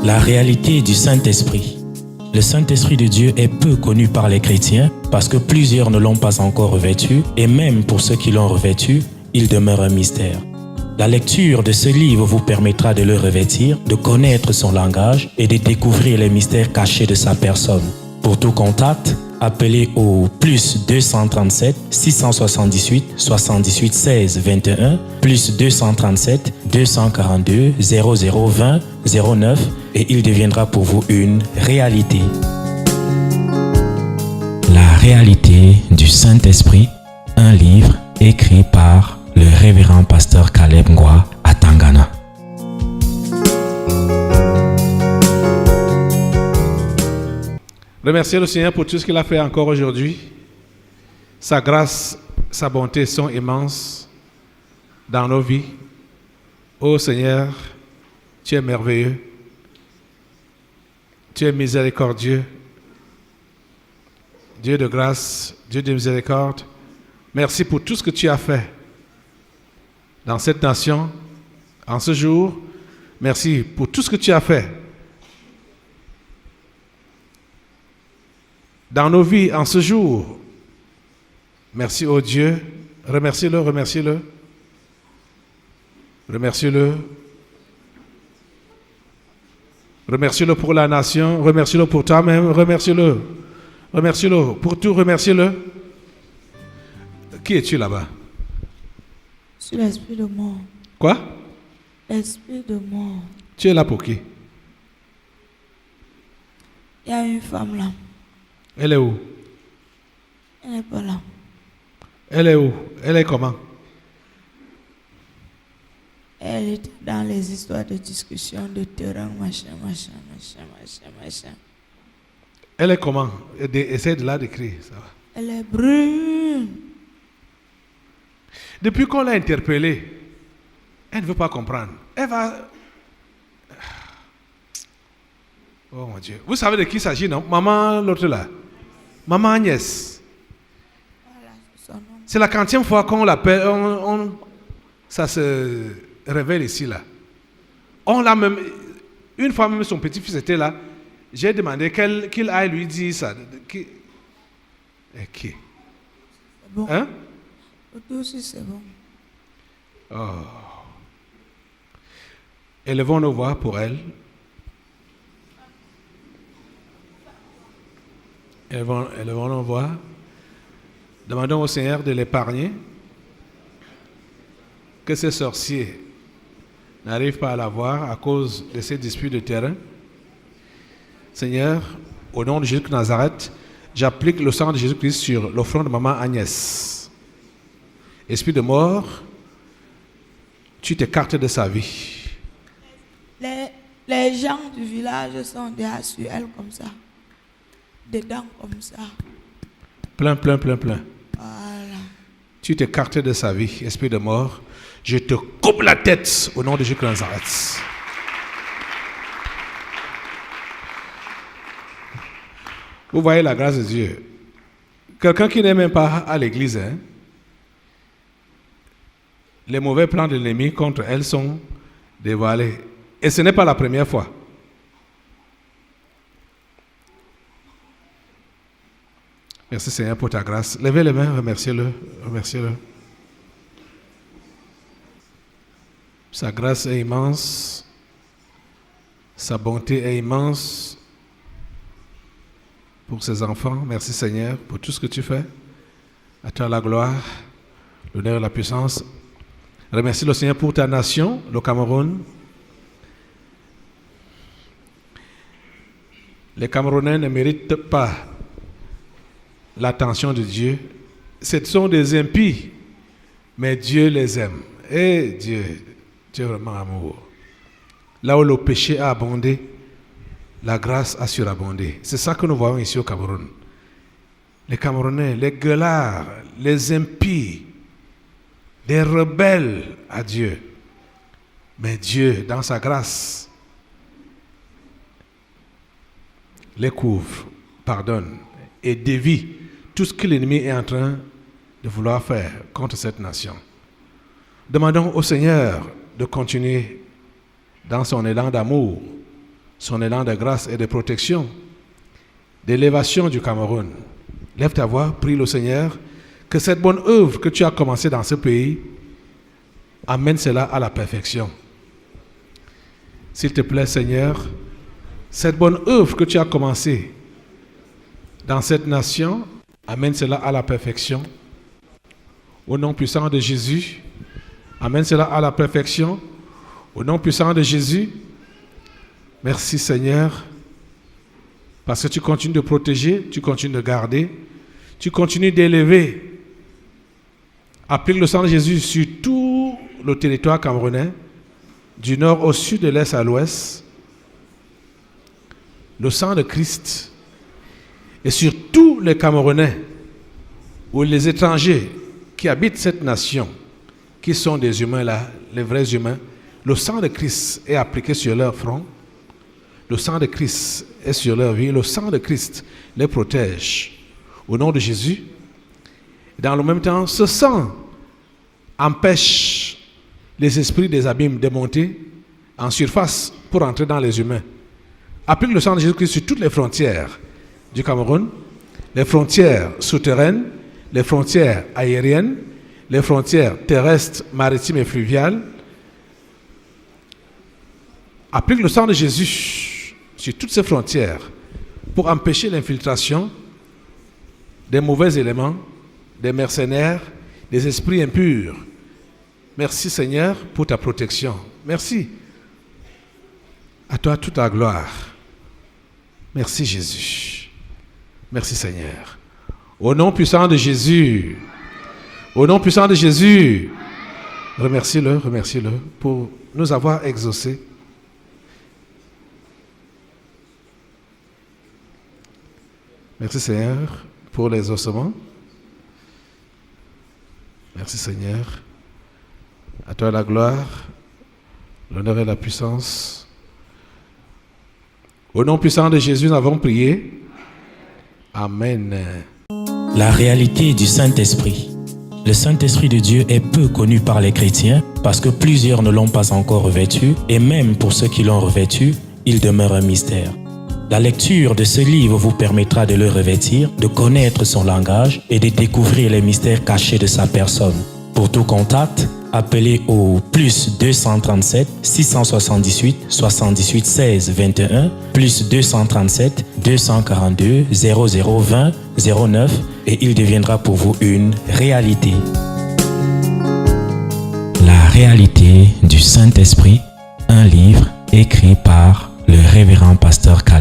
La réalité du Saint-Esprit. Le Saint-Esprit de Dieu est peu connu par les chrétiens parce que plusieurs ne l'ont pas encore revêtu et même pour ceux qui l'ont revêtu, il demeure un mystère. La lecture de ce livre vous permettra de le revêtir, de connaître son langage et de découvrir les mystères cachés de sa personne. Pour tout contact, appelez au plus 237 678 78 16 21 plus 237 242 0020 09 et il deviendra pour vous une réalité. La réalité du Saint-Esprit, un livre écrit par le révérend pasteur Caleb Ngwa à Tangana. Remerciez le Seigneur pour tout ce qu'il a fait encore aujourd'hui. Sa grâce, sa bonté sont immenses dans nos vies. Ô Seigneur, tu es merveilleux. Tu es miséricordieux. Dieu de grâce, Dieu de miséricorde. Merci pour tout ce que tu as fait dans cette nation, en ce jour. Merci pour tout ce que tu as fait dans nos vies en ce jour. Merci au Dieu. Remercie-le, remercie-le. Remercie-le. Remercie-le pour la nation. Remercie-le pour toi-même. Remercie-le. Remercie-le. Pour tout, remercie-le. Qui es-tu là-bas? Je suis l'esprit de mort. Quoi? L'esprit de mort. Tu es là pour qui? Il y a une femme là. Elle est où? Elle n'est pas là. Elle est où? Elle est comment? Elle est dans les histoires de discussion, de terrain, machin. Elle est comment? Essaye de la décrire. Ça va. Elle est brune. Depuis qu'on l'a interpellée, elle ne veut pas comprendre. Elle va... Oh mon Dieu. Vous savez de qui il s'agit, non? Maman, l'autre là. Maman Agnès. Voilà, son nom. C'est la 40e fois qu'on l'appelle. Ça se révèle ici, là. On l'a même... Une fois même, son petit-fils était là. J'ai demandé qu'il aille lui dire ça. Qui? C'est bon. Hein? Tout aussi, c'est bon. Oh. Élevons nos voix pour elle. Élevons nos voix. Demandons au Seigneur de l'épargner. Que ces sorciers n'arrivent pas à la voir à cause de ces disputes de terrain. Seigneur, au nom de Jésus de Nazareth, j'applique le sang de Jésus-Christ sur le front de maman Agnès. Esprit de mort, tu t'écartes de sa vie. Les gens du village sont déjà sur elle comme ça. Dedans comme ça. Plein. Voilà. Tu t'écartes de sa vie, esprit de mort. Je te coupe la tête au nom de Jésus de Nazareth. Vous voyez la grâce de Dieu. Quelqu'un qui n'est même pas à l'église, hein? Les mauvais plans de l'ennemi contre elle sont dévoilés. Et ce n'est pas la première fois. Merci Seigneur pour ta grâce. Levez les mains, remerciez-le. Remerciez-le. Sa grâce est immense. Sa bonté est immense pour ses enfants. Merci Seigneur pour tout ce que tu fais. À toi la gloire, l'honneur et la puissance. Remercie le Seigneur pour ta nation, le Cameroun. Les Camerounais ne méritent pas l'attention de Dieu. Ce sont des impies, mais Dieu les aime. Et Dieu est vraiment amour. Là où le péché a abondé, la grâce a surabondé. C'est ça que nous voyons ici au Cameroun. Les Camerounais, les gueulards, les impies, des rebelles à Dieu. Mais Dieu, dans sa grâce, les couvre, pardonne et dévie tout ce que l'ennemi est en train de vouloir faire contre cette nation. Demandons au Seigneur de continuer dans son élan d'amour son élan de grâce et de protection, d'élévation du Cameroun. Lève ta voix, prie le Seigneur, que cette bonne œuvre que tu as commencée dans ce pays, amène cela à la perfection. S'il te plaît, Seigneur, cette bonne œuvre que tu as commencée dans cette nation, amène cela à la perfection. Au nom puissant de Jésus, amène cela à la perfection. Au nom puissant de Jésus, merci Seigneur, parce que tu continues de protéger, tu continues de garder, tu continues d'élever. Applique le sang de Jésus sur tout le territoire camerounais, du nord au sud, de l'est à l'ouest. Le sang de Christ est sur tous les Camerounais ou les étrangers qui habitent cette nation, qui sont des humains là, les vrais humains. Le sang de Christ est appliqué sur leur front. Le sang de Christ est sur leur vie. Le sang de Christ les protège. Au nom de Jésus. Dans le même temps, ce sang empêche les esprits des abîmes de monter en surface pour entrer dans les humains. Applique le sang de Jésus-Christ sur toutes les frontières du Cameroun, les frontières souterraines, les frontières aériennes, les frontières terrestres, maritimes et fluviales. Applique le sang de Jésus sur toutes ces frontières pour empêcher l'infiltration des mauvais éléments, des mercenaires, des esprits impurs. Merci Seigneur pour ta protection. Merci. À toi toute la gloire. Merci Jésus. Merci Seigneur. Au nom puissant de Jésus. Au nom puissant de Jésus. Remercie-le pour nous avoir exaucés. Merci Seigneur pour l'exaucement. Merci Seigneur. À toi la gloire, l'honneur et la puissance. Au nom puissant de Jésus, nous avons prié. Amen. La réalité du Saint-Esprit. Le Saint-Esprit de Dieu est peu connu par les chrétiens parce que plusieurs ne l'ont pas encore revêtu et même pour ceux qui l'ont revêtu, il demeure un mystère. La lecture de ce livre vous permettra de le revêtir, de connaître son langage et de découvrir les mystères cachés de sa personne. Pour tout contact, appelez au plus 237 678 78 16 21 plus 237 242 0020 09 et il deviendra pour vous une réalité. La réalité du Saint-Esprit, un livre écrit par le révérend pasteur Carl